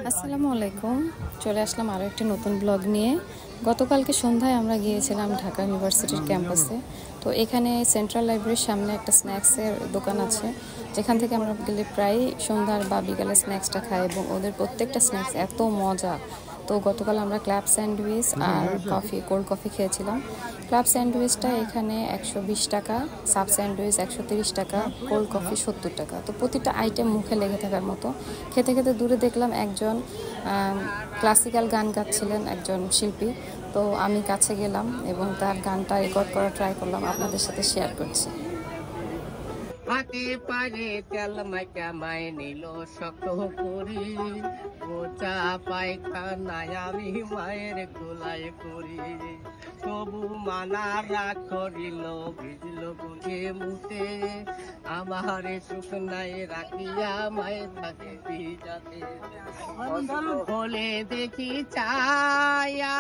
আসসালামু আলাইকুম। চলে আসলাম আরও একটি নতুন ব্লগ নিয়ে। গতকালকে সন্ধ্যায় আমরা গিয়েছিলাম ঢাকা ইউনিভার্সিটির ক্যাম্পাসে। তো এখানে সেন্ট্রাল লাইব্রেরির সামনে একটা স্ন্যাক্সের দোকান আছে, যেখান থেকে আমরা গেলে প্রায় সন্ধ্যার বা বিকালে স্ন্যাক্সটা খাই এবং ওদের প্রত্যেকটা স্ন্যাক্স এত মজা। তো গতকাল আমরা ক্লাব স্যান্ডউইচ আর কোল্ড কফি খেয়েছিলাম। ক্লাব স্যান্ডউইচটা এখানে 120 টাকা, সাব স্যান্ডউইচ 130 টাকা, কোল্ড কফি 70 টাকা। তো প্রতিটা আইটেম মুখে লেগে থাকার মতো। খেতে খেতে দূরে দেখলাম একজন ক্লাসিক্যাল গান গাচ্ছিলেন, একজন শিল্পী। তো আমি কাছে গেলাম এবং তার গানটা রেকর্ড করা ট্রাই করলাম, আপনাদের সাথে শেয়ার করছি। হাতে পারে তেল মাইকা মাই নিল শক্ত করি, মোচা পায়খানায় আমি মায়ের গোলায় করি, তবু মানা রাগ করিল ভিজল বুঝে মুতে, আমার শুকনায় রাখিয়া মায়ের থাকে ভিজাতে, হলে দেখি চায়া